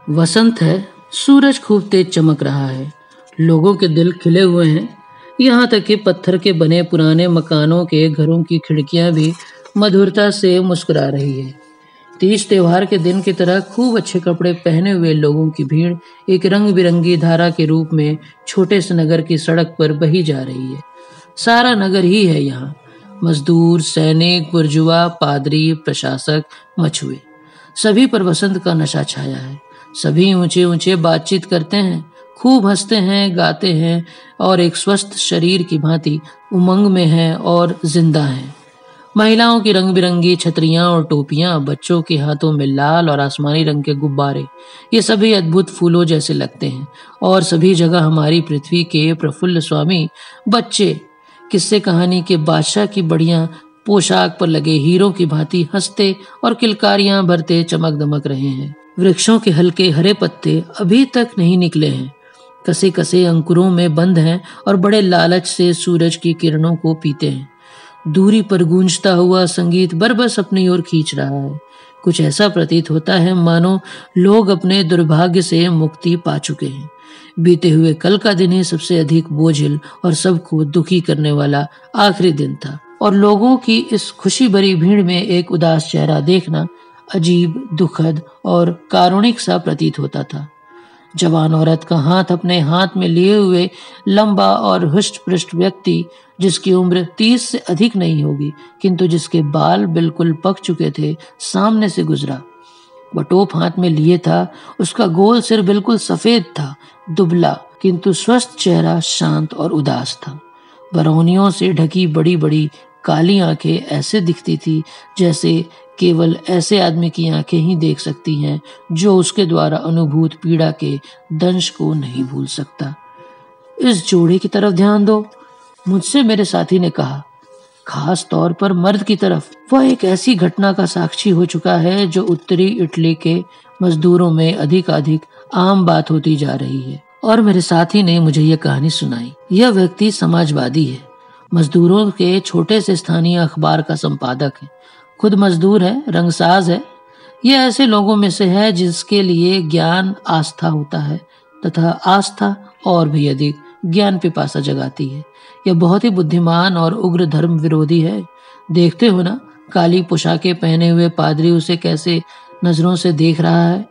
वसंत है, सूरज खूब तेज चमक रहा है, लोगों के दिल खिले हुए हैं। यहाँ तक कि पत्थर के बने पुराने मकानों के घरों की खिड़कियां भी मधुरता से मुस्कुरा रही है। तीज त्योहार के दिन की तरह खूब अच्छे कपड़े पहने हुए लोगों की भीड़ एक रंग बिरंगी धारा के रूप में छोटे से नगर की सड़क पर बही जा रही है। सारा नगर ही है यहाँ, मजदूर, सैनिक, बुर्जुआ, पादरी, प्रशासक, मछुए, सभी पर वसंत का नशा छाया है। सभी ऊंचे ऊंचे बातचीत करते हैं, खूब हंसते हैं, गाते हैं और एक स्वस्थ शरीर की भांति उमंग में हैं और जिंदा हैं। महिलाओं की रंग बिरंगी छतरियां और टोपियां, बच्चों के हाथों में लाल और आसमानी रंग के गुब्बारे, ये सभी अद्भुत फूलों जैसे लगते हैं। और सभी जगह हमारी पृथ्वी के प्रफुल्ल स्वामी बच्चे किस्से कहानी के बादशाह की बढ़िया पोशाक पर लगे हीरों की भांति हंसते और किलकारियां भरते चमक दमक रहे हैं। वृक्षों के हल्के हरे पत्ते अभी तक नहीं निकले हैं, कसे कसे अंकुरों में बंद हैं और बड़े लालच से सूरज की किरणों को पीते हैं। दूरी पर गूंजता हुआ संगीत बरबस अपनी ओर खींच रहा है। कुछ ऐसा प्रतीत होता है मानो लोग अपने दुर्भाग्य से मुक्ति पा चुके हैं। बीते हुए कल का दिन ही सबसे अधिक बोझिल और सबको दुखी करने वाला आखिरी दिन था, और लोगों की इस खुशी भरी भीड़ में एक उदास चेहरा देखना अजीब, दुखद और कारुणिक सा प्रतीत होता था। जवान औरत का हाथ अपने हाथ में लिए हुए लंबा और हुष्ट पृष्ठ व्यक्ति, जिसकी उम्र 30 से अधिक नहीं होगी किंतु जिसके बाल बिल्कुल पक चुके थे, सामने से गुजरा। बटोप हाथ में लिए था, उसका गोल सिर बिल्कुल सफेद था, दुबला किंतु स्वस्थ चेहरा शांत और उदास था। बरौनियों से ढकी बड़ी बड़ी काली आंखें ऐसे दिखती थी जैसे केवल ऐसे आदमी की आंखें ही देख सकती हैं जो उसके द्वारा अनुभूत पीड़ा के दंश को नहीं भूल सकता। इस जोड़े की तरफ ध्यान दो, मुझसे मेरे साथी ने कहा, खास तौर पर मर्द की तरफ। वह एक ऐसी घटना का साक्षी हो चुका है जो उत्तरी इटली के मजदूरों में अधिक आम बात होती जा रही है। और मेरे साथी ने मुझे यह कहानी सुनाई। यह व्यक्ति समाजवादी है, मजदूरों के छोटे से स्थानीय अखबार का संपादक है, खुद मजदूर है, रंगसाज है। यह ऐसे लोगों में से है जिसके लिए ज्ञान आस्था होता है तथा आस्था और भी अधिक ज्ञान पिपासा जगाती है। यह बहुत ही बुद्धिमान और उग्र धर्म विरोधी है। देखते हो ना, काली पोशाकें पहने हुए पादरी उसे कैसे नजरों से देख रहा है।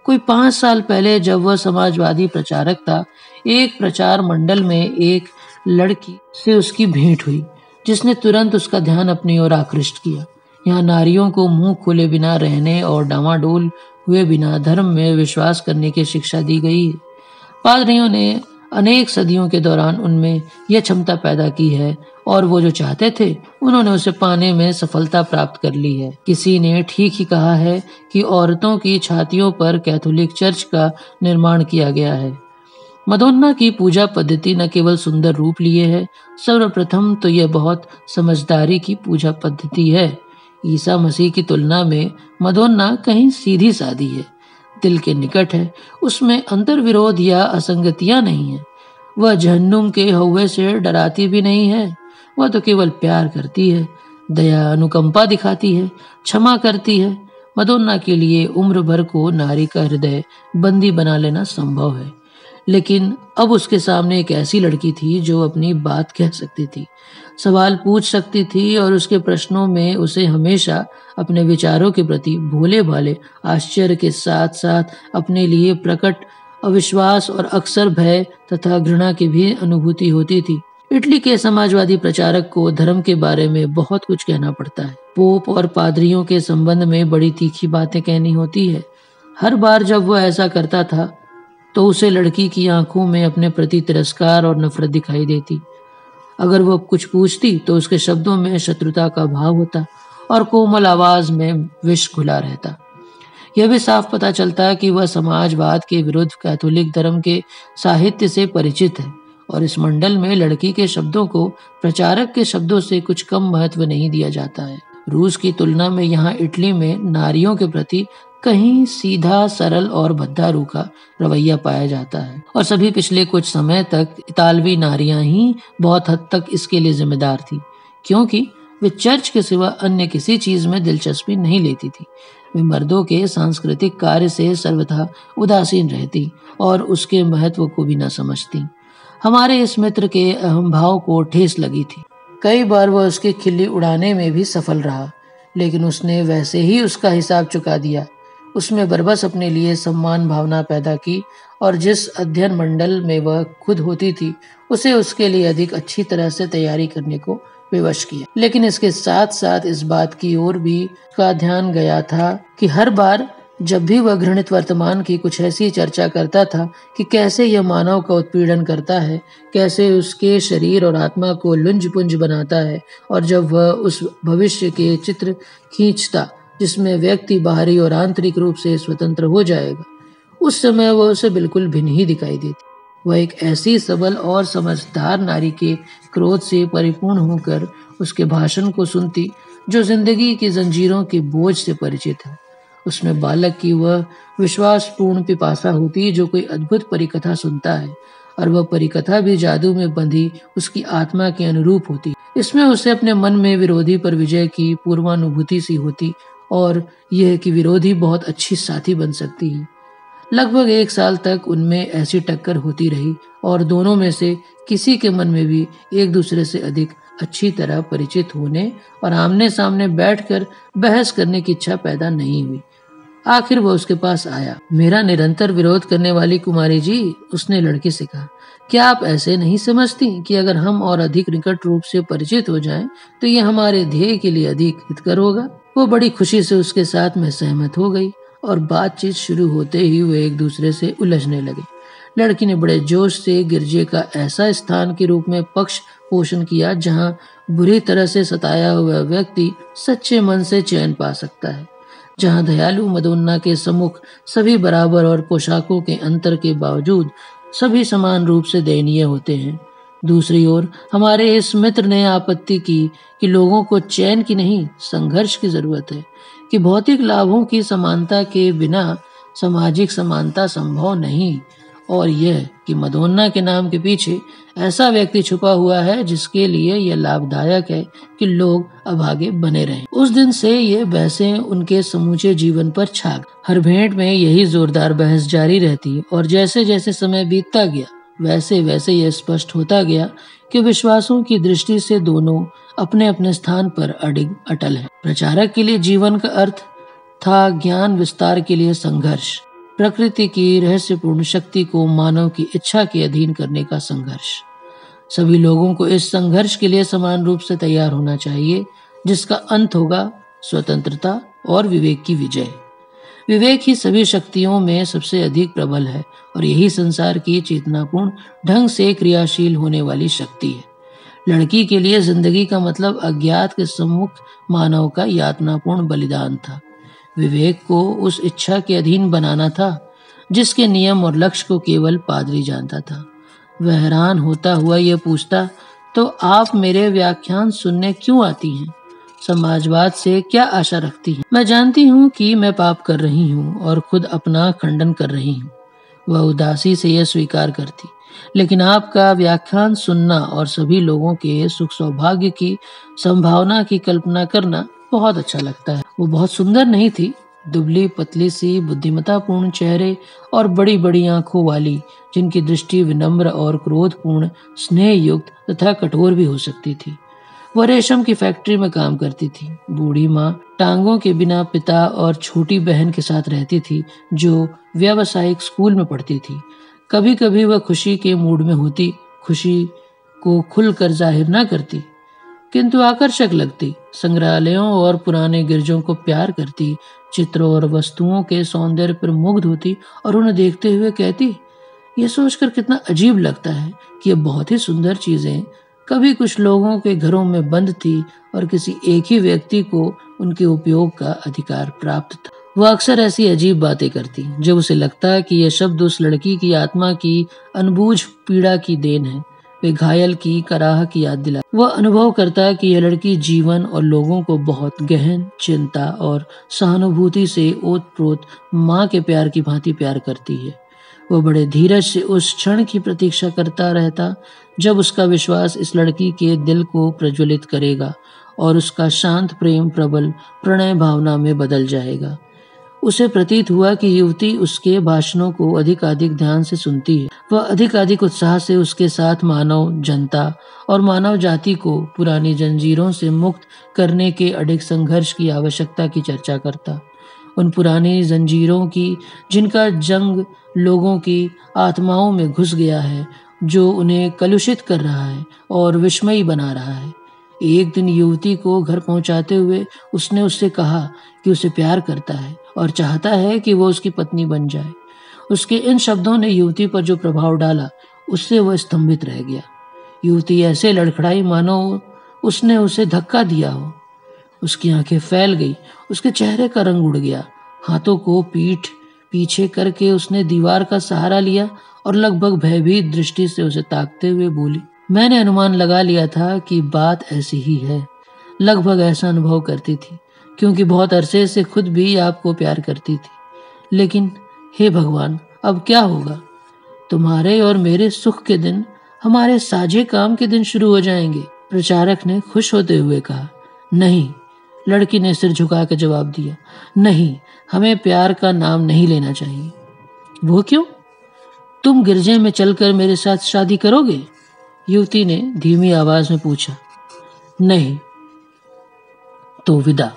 कोई 5 साल पहले जब वह समाजवादी प्रचारक था, एक प्रचार मंडल में एक लड़की से उसकी भेंट हुई जिसने तुरंत उसका ध्यान अपनी ओर आकृष्ट किया। यहाँ नारियों को मुंह खोले बिना रहने और डामाडोल हुए बिना धर्म में विश्वास करने की शिक्षा दी गई है। पादरियों ने अनेक सदियों के दौरान उनमें यह क्षमता पैदा की है और वो जो चाहते थे उन्होंने उसे पाने में सफलता प्राप्त कर ली है। किसी ने ठीक ही कहा है कि औरतों की छातियों पर कैथोलिक चर्च का निर्माण किया गया है। मदोन्ना की पूजा पद्धति न केवल सुंदर रूप लिए है, सर्वप्रथम तो यह बहुत समझदारी की पूजा पद्धति है। ईसा मसीह की तुलना में मदोन्ना कहीं सीधी सादी है, दिल के निकट है, उसमें अंतर्विरोध या असंगतियां नहीं है। वह जहन्नुम के हौवे से डराती भी नहीं है, वह तो केवल प्यार करती है, दया अनुकंपा दिखाती है, क्षमा करती है। मदोन्ना के लिए उम्र भर को नारी का हृदय बंदी बना लेना संभव है, लेकिन अब उसके सामने एक ऐसी लड़की थी जो अपनी बात कह सकती थी, सवाल पूछ सकती थी और उसके प्रश्नों में उसे हमेशा अपने विचारों के प्रति भोले भाले आश्चर्य के साथ साथ अपने लिए प्रकट अविश्वास और अक्सर भय तथा घृणा की भी अनुभूति होती थी। इटली के समाजवादी प्रचारक को धर्म के बारे में बहुत कुछ कहना पड़ता है। पोप और पादरियों के संबंध में बड़ी तीखी बातें कहनी होती है। हर बार जब वह ऐसा करता था तो उसे लड़की की आंखों में अपने प्रति तिरस्कार और नफरत दिखाई देती। अगर वह कुछ पूछती तो उसके शब्दों में शत्रुता का भाव होता और कोमल आवाज में विष घुला रहता। यह भी साफ पता चलता कि वह समाजवाद के विरुद्ध कैथोलिक धर्म के साहित्य से परिचित है और इस मंडल में लड़की के शब्दों को प्रचारक के शब्दों से कुछ कम महत्व नहीं दिया जाता है। रूस की तुलना में यहाँ इटली में नारियों के प्रति कहीं सीधा, सरल और भद्दा रूखा रवैया पाया जाता है और सभी पिछले कुछ समय तक इतालवी नारियां ही बहुत हद तक इसके लिए जिम्मेदार थी, क्योंकि वे चर्च के सिवा अन्य किसी चीज में दिलचस्पी नहीं लेती थी। वे मर्दों के सांस्कृतिक कार्य से सर्वथा उदासीन रहती और उसके महत्व को भी न समझती। हमारे इस मित्र के अहम भाव को ठेस लगी थी। कई बार वह उसकी खिल्ली उड़ाने में भी सफल रहा, लेकिन उसने वैसे ही उसका हिसाब चुका दिया। उसमें बरबस अपने लिए सम्मान भावना पैदा की और जिस अध्ययन मंडल में वह खुद होती थी उसे उसके लिए अधिक अच्छी तरह से तैयारी करने को विवश किया। लेकिन इसके साथ साथ इस बात की ओर भी उसका ध्यान गया था कि हर बार जब भी वह घृणित वर्तमान की कुछ ऐसी चर्चा करता था कि कैसे यह मानव का उत्पीड़न करता है, कैसे उसके शरीर और आत्मा को लुंज पुंज बनाता है, और जब वह उस भविष्य के चित्र खींचता जिसमें व्यक्ति बाहरी और आंतरिक रूप से स्वतंत्र हो जाएगा, उस समय वह उसे बिल्कुल भिन्न ही दिखाई देती। वह एक ऐसी सबल और समझदार नारी के क्रोध से परिपूर्ण होकर उसके भाषण को सुनती जो जिंदगी की जंजीरों के बोझ से परिचित है। उसमें बालक की वह विश्वासपूर्ण पिपासा होती जो कोई अद्भुत परिकथा सुनता है, और वह परिकथा भी जादू में बंधी उसकी आत्मा के अनुरूप होती। इसमें उसे अपने मन में विरोधी पर विजय की पूर्वानुभूति सी होती, और यह कि विरोधी बहुत अच्छी साथी बन सकती है। लगभग 1 साल तक उनमें ऐसी टक्कर होती रही और दोनों में से किसी के मन में भी एक दूसरे से अधिक अच्छी तरह परिचित होने और आमने सामने बैठकर बहस करने की इच्छा पैदा नहीं हुई। आखिर वह उसके पास आया। मेरा निरंतर विरोध करने वाली कुमारी जी, उसने लड़की से कहा, क्या आप ऐसे नहीं समझती कि अगर हम और अधिक निकट रूप से परिचित हो जाएं, तो ये हमारे ध्येय के लिए अधिक हितकर होगा। वो बड़ी खुशी से उसके साथ में सहमत हो गई और बातचीत शुरू होते ही वे एक दूसरे से उलझने लगे। लड़की ने बड़े जोश से गिरजे का ऐसा स्थान के रूप में पक्ष पोषण किया जहां बुरी तरह से सताया हुआ व्यक्ति सच्चे मन से चैन पा सकता है, जहां दयालु मदोन्ना के सम्मुख सभी बराबर और पोशाकों के अंतर के बावजूद सभी समान रूप से दयनीय होते हैं। दूसरी ओर हमारे इस मित्र ने आपत्ति की कि लोगों को चैन की नहीं, संघर्ष की जरूरत है, कि भौतिक लाभों की समानता के बिना सामाजिक समानता संभव नहीं, और यह कि मदोन्ना के नाम के पीछे ऐसा व्यक्ति छुपा हुआ है जिसके लिए यह लाभदायक है कि लोग अभागे बने रहें। उस दिन से ये बहसें उनके समूचे जीवन पर छा गईं। हर भेंट में यही जोरदार बहस जारी रहती और जैसे जैसे समय बीतता गया वैसे वैसे यह स्पष्ट होता गया कि विश्वासों की दृष्टि से दोनों अपने अपने स्थान पर अडिग अटल हैं। प्रचारक के लिए जीवन का अर्थ था ज्ञान विस्तार के लिए संघर्ष, प्रकृति की रहस्यपूर्ण शक्ति को मानव की इच्छा के अधीन करने का संघर्ष। सभी लोगों को इस संघर्ष के लिए समान रूप से तैयार होना चाहिए, जिसका अंत होगा स्वतंत्रता और विवेक की विजय। विवेक ही सभी शक्तियों में सबसे अधिक प्रबल है और यही संसार की चेतनापूर्ण ढंग से क्रियाशील होने वाली शक्ति है। लड़की के लिए जिंदगी का मतलब अज्ञात के सम्मुख मानव का यातनापूर्ण बलिदान था। विवेक को उस इच्छा के अधीन बनाना था जिसके नियम और लक्ष्य को केवल पादरी जानता था। वह हैरान होता हुआ यह पूछता, तो आप मेरे व्याख्यान सुनने क्यों आती हैं? समाजवाद से क्या आशा रखती हैं? मैं जानती हूँ कि मैं पाप कर रही हूँ और खुद अपना खंडन कर रही हूँ। वह उदासी से यह स्वीकार करती, लेकिन आपका व्याख्यान सुनना और सभी लोगों के सुख सौभाग्य की संभावना की कल्पना करना बहुत अच्छा लगता है। वो बहुत सुंदर नहीं थी, दुबली पतली सी बुद्धिमत्तापूर्ण चेहरे और बड़ी बड़ी आंखों वाली, जिनकी दृष्टि विनम्र और क्रोधपूर्ण, स्नेह युक्त तथा कठोर भी हो सकती थी। वह रेशम की फैक्ट्री में काम करती थी। बूढ़ी माँ टांगों के बिना पिता और छोटी बहन के साथ रहती थी जो व्यावसायिक स्कूल में पढ़ती थी। कभी कभी वह खुशी के मूड में होती, खुशी को खुलकर जाहिर न करती, किंतु आकर्षक लगती। संग्रहालयों और पुराने गिरजों को प्यार करती, चित्रों और वस्तुओं के सौंदर्य पर मुग्ध होती और उन्हें देखते हुए कहती, यह सोचकर कितना अजीब लगता है कि यह बहुत ही सुंदर चीजें कभी कुछ लोगों के घरों में बंद थी और किसी एक ही व्यक्ति को उनके उपयोग का अधिकार प्राप्त था। वह अक्सर ऐसी अजीब बातें करती जब उसे लगता कि यह शब्द उस लड़की की आत्मा की अनबूझ पीड़ा की देन है। वे घायल की कराह की याद दिला। वह अनुभव करता कि यह लड़की जीवन और लोगों को बहुत गहन चिंता और सहानुभूति से ओतप्रोत माँ के प्यार की भांति प्यार करती है। वह बड़े धीरज से उस क्षण की प्रतीक्षा करता रहता जब उसका विश्वास इस लड़की के दिल को प्रज्वलित करेगा और उसका शांत प्रेम प्रबल प्रणय भावना में बदल जाएगा। उसे प्रतीत हुआ कि युवती उसके भाषणों को अधिकाधिक ध्यान से सुनती है। वह अधिकाधिक उत्साह से उसके साथ मानव जनता और मानव जाति को पुरानी जंजीरों से मुक्त करने के अडिग संघर्ष की आवश्यकता की चर्चा करता। उन पुरानी जंजीरों की जिनका जंग लोगों की आत्माओं में घुस गया है, जो उन्हें कलुषित कर रहा है और विस्मयी बना रहा है। एक दिन युवती को घर पहुंचाते हुए उसने उससे कहा कि उसे प्यार करता है और चाहता है कि वो उसकी पत्नी बन जाए। उसके इन शब्दों ने युवती पर जो प्रभाव डाला, उससे वह स्तंभित रह गया। युवती ऐसे लड़खड़ाई मानो उसने उसे धक्का दिया हो। उसकी आंखें फैल गई, उसके चेहरे का रंग उड़ गया। हाथों को पीठ पीछे करके उसने दीवार का सहारा लिया और लगभग भयभीत दृष्टि से उसे ताकते हुए बोली, मैंने अनुमान लगा लिया था कि बात ऐसी ही है। लगभग ऐसा अनुभव करती थी, क्योंकि बहुत अरसे से खुद भी आपको प्यार करती थी। लेकिन हे भगवान, अब क्या होगा? तुम्हारे और मेरे सुख के दिन हमारे साझे काम के दिन शुरू हो जाएंगे। प्रचारक ने खुश होते हुए कहा। नहीं, लड़की ने सिर झुका के जवाब दिया। नहीं, हमें प्यार का नाम नहीं लेना चाहिए। वो क्यों? तुम गिरजे में चलकर मेरे साथ शादी करोगे? युवती ने धीमी आवाज में पूछा। नहीं तो विदा।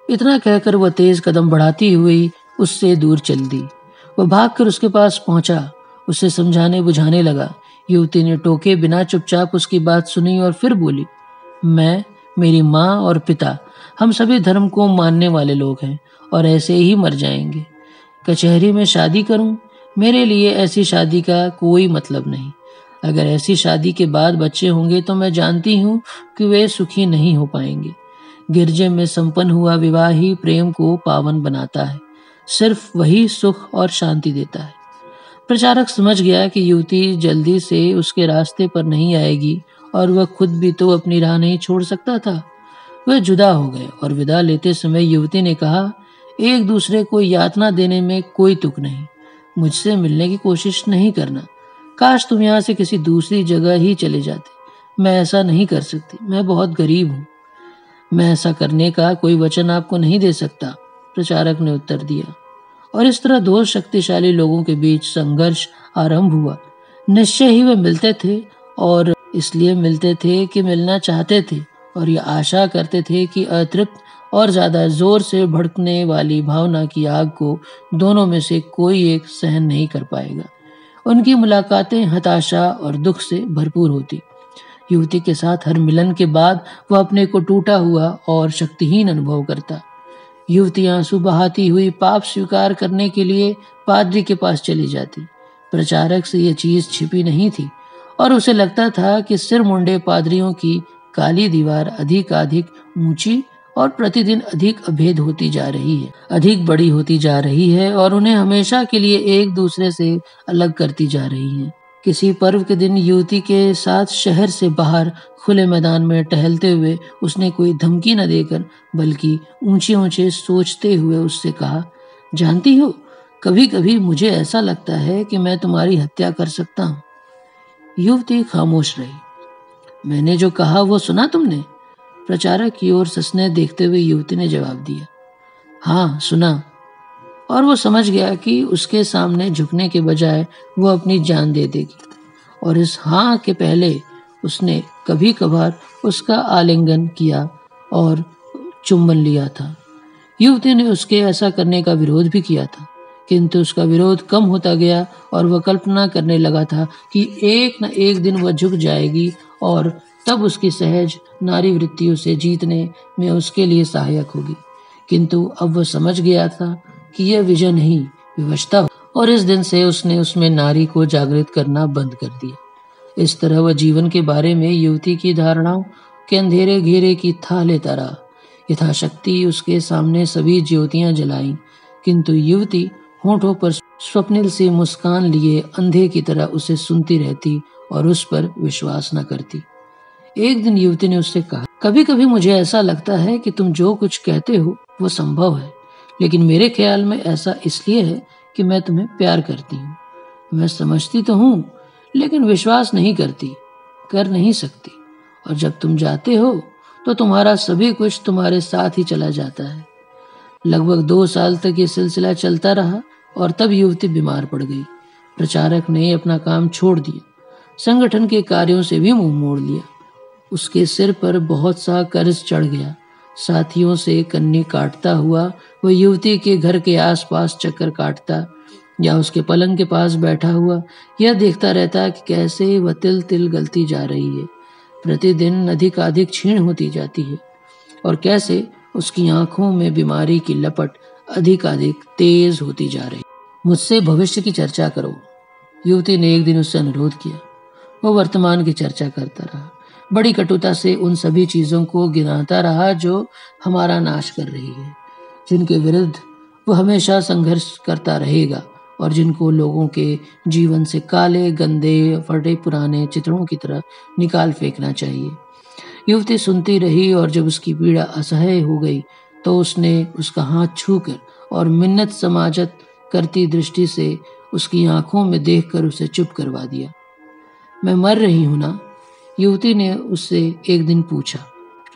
इतना कहकर वह तेज कदम बढ़ाती हुई उससे दूर चल दी। वह भागकर उसके पास पहुंचा, उसे समझाने बुझाने लगा। युवती ने टोके बिना चुपचाप उसकी बात सुनी और फिर बोली, मैं, मेरी माँ और पिता, हम सभी धर्म को मानने वाले लोग हैं और ऐसे ही मर जाएंगे। कचहरी में शादी करूं? मेरे लिए ऐसी शादी का कोई मतलब नहीं। अगर ऐसी शादी के बाद बच्चे होंगे तो मैं जानती हूँ कि वे सुखी नहीं हो पाएंगे। गिरजे में संपन्न हुआ विवाह ही प्रेम को पावन बनाता है। सिर्फ वही सुख और शांति देता है। प्रचारक समझ गया कि युवती जल्दी से उसके रास्ते पर नहीं आएगी और वह खुद भी तो अपनी राह नहीं छोड़ सकता था। वह जुदा हो गए और विदा लेते समय युवती ने कहा, एक दूसरे को यातना देने में कोई तुक नहीं। मुझसे मिलने की कोशिश नहीं करना। काश तुम यहाँ से किसी दूसरी जगह ही चले जाते। मैं ऐसा नहीं कर सकती, मैं बहुत गरीब हूँ। मैं ऐसा करने का कोई वचन आपको नहीं दे सकता, प्रचारक ने उत्तर दिया। और इस तरह दो शक्तिशाली लोगों के बीच संघर्ष आरंभ हुआ। निश्चय ही वे मिलते थे और इसलिए मिलते थे कि मिलना चाहते थे और ये आशा करते थे कि अतृप्त और ज्यादा जोर से भड़कने वाली भावना की आग को दोनों में से कोई एक सहन नहीं कर पाएगा। उनकी मुलाकातें हताशा और दुख से भरपूर होती। युवती के साथ हर मिलन के बाद वह अपने को टूटा हुआ और शक्तिहीन अनुभव करता। युवती आंसू बहाती हुई पाप स्वीकार करने के लिए पादरी के पास चली जाती। प्रचारक से यह चीज छिपी नहीं थी और उसे लगता था कि सिर मुंडे पादरियों की काली दीवार अधिक ऊंची और प्रतिदिन अधिक अभेद होती जा रही है, अधिक बड़ी होती जा रही है और उन्हें हमेशा के लिए एक दूसरे से अलग करती जा रही है। किसी पर्व के दिन युवती के साथ शहर से बाहर खुले मैदान में टहलते हुए उसने कोई धमकी न देकर बल्कि ऊंचे ऊंचे सोचते हुए उससे कहा, जानती हो, कभी कभी मुझे ऐसा लगता है कि मैं तुम्हारी हत्या कर सकता हूँ। युवती खामोश रही। मैंने जो कहा वो सुना तुमने? प्रचारक की ओर ससने देखते हुए युवती ने जवाब दिया। हाँ, सुना। और वो समझ गया कि उसके सामने झुकने के बजाय वो अपनी जान दे देगी। और इस हाँ के पहले उसने कभी कभार उसका आलिंगन किया और चुंबन लिया था। युवती ने उसके ऐसा करने का विरोध भी किया था, किंतु उसका विरोध कम होता गया और वह कल्पना करने लगा था कि एक न एक दिन वह झुक जाएगी और तब उसकी सहज नारी वृत्तियों से जीतने में उसके लिए सहायक होगी। किंतु अब वह समझ गया था कि यह विजय नहीं, विवशता, और इस दिन से उसने उसमें नारी को जागृत करना बंद कर दिया। इस तरह वह जीवन के बारे में युवती की धारणाओं के अंधेरे घेरे की था लेता रहा। यथाशक्ति उसके सामने सभी ज्योतियां जलाईं, किंतु युवती होठों पर स्वप्निल से मुस्कान लिए अंधे की तरह उसे सुनती रहती और उस पर विश्वास न करती। एक दिन युवती ने उससे कहा, कभी कभी मुझे ऐसा लगता है कि तुम जो कुछ कहते हो वो संभव है, लेकिन मेरे ख्याल में ऐसा इसलिए है कि मैं तुम्हें प्यार करती हूँ। मैं समझती तो हूँ, लेकिन विश्वास नहीं करती, कर नहीं सकती। और जब तुम जाते हो तो तुम्हारा सभी कुछ तुम्हारे साथ ही चला जाता है। लगभग 2 साल तक ये सिलसिला चलता रहा और तब युवती बीमार पड़ गई। प्रचारक ने अपना काम छोड़ दिया, संगठन के कार्यों से भी मुंह मोड़ लिया। उसके सिर पर बहुत सा कर्ज चढ़ गया। साथियों से कन्नी काटता हुआ वह युवती के घर के आसपास चक्कर काटता या उसके पलंग के पास बैठा हुआ यह देखता रहता कि कैसे वह तिल तिल गलती जा रही है, प्रतिदिन अधिक क्षीण होती जाती है और कैसे उसकी आंखों में बीमारी की लपट अधिक तेज होती जा रही। मुझसे भविष्य की चर्चा करो, युवती ने एक दिन उससे अनुरोध किया। वह वर्तमान की चर्चा करता रहा, बड़ी कटुता से उन सभी चीजों को गिनाता रहा जो हमारा नाश कर रही है, जिनके विरुद्ध वह हमेशा संघर्ष करता रहेगा और जिनको लोगों के जीवन से काले गंदे फटे पुराने चित्रों की तरह निकाल फेंकना चाहिए। युवती सुनती रही और जब उसकी पीड़ा असह्य हो गई तो उसने उसका हाथ छूकर और मिन्नत समाजत करती दृष्टि से उसकी आंखों में देखकर उसे चुप करवा दिया। मैं मर रही हूं ना? युवती ने उससे एक दिन पूछा।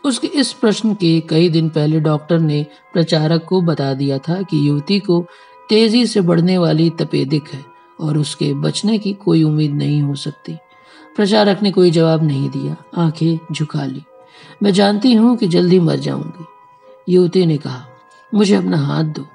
उसके इस प्रश्न के कई दिन पहले डॉक्टर ने प्रचारक को बता दिया था कि युवती को तेजी से बढ़ने वाली तपेदिक है और उसके बचने की कोई उम्मीद नहीं हो सकती। प्रचारक ने कोई जवाब नहीं दिया, आंखें झुका ली। मैं जानती हूं कि जल्दी मर जाऊंगी, युवती ने कहा। मुझे अपना हाथ दो।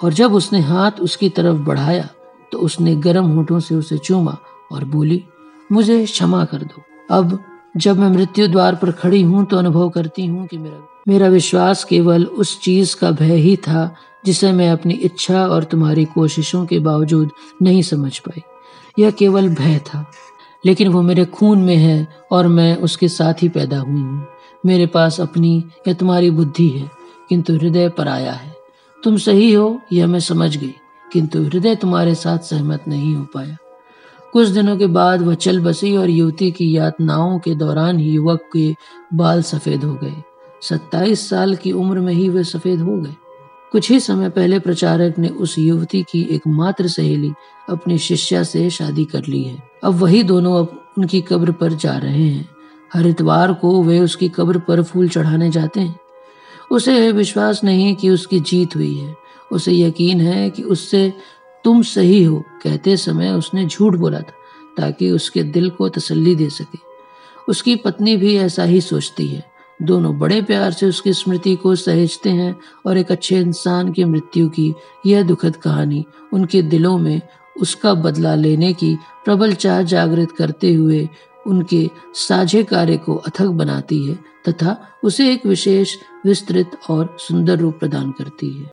और जब उसने हाथ उसकी तरफ बढ़ाया तो उसने गर्म होठों से उसे चूमा और बोली, मुझे क्षमा कर दो। अब जब मैं मृत्यु द्वार पर खड़ी हूं तो अनुभव करती हूं कि मेरा विश्वास केवल उस चीज का भय ही था जिसे मैं अपनी इच्छा और तुम्हारी कोशिशों के बावजूद नहीं समझ पाई। यह केवल भय था, लेकिन वो मेरे खून में है और मैं उसके साथ ही पैदा हुई हूँ। मेरे पास अपनी या तुम्हारी बुद्धि है, किंतु हृदय पराया है। तुम सही हो यह मैं समझ गई, किंतु हृदय तुम्हारे साथ सहमत नहीं हो पाया। कुछ दिनों के बाद वह चल बसी और युवती की यातनाओं के दौरान ही युवक के बाल सफेद हो गए। 27 साल की उम्र में ही वे सफेद हो गए। कुछ ही समय पहले प्रचारक ने उस युवती की एकमात्र सहेली अपनी शिष्या से शादी कर ली है। अब वही दोनों अब उनकी कब्र पर जा रहे हैं। हर इतवार को वे उसकी कब्र पर फूल चढ़ाने जाते हैं। उसे विश्वास नहीं कि उसकी जीत हुई है। उसे यकीन है कि उससे तुम सही हो कहते समय उसने झूठ बोला था ताकि उसके दिल को तसल्ली दे सके। उसकी पत्नी भी ऐसा ही सोचती है। दोनों बड़े प्यार से उसकी स्मृति को सहेजते हैं और एक अच्छे इंसान की मृत्यु की यह दुखद कहानी उनके दिलों में उसका बदला लेने की प्रबल चाह जागृत करते हुए उनके साझे कार्य को अथक बनाती है तथा उसे एक विशेष, विस्तृत और सुंदर रूप प्रदान करती है।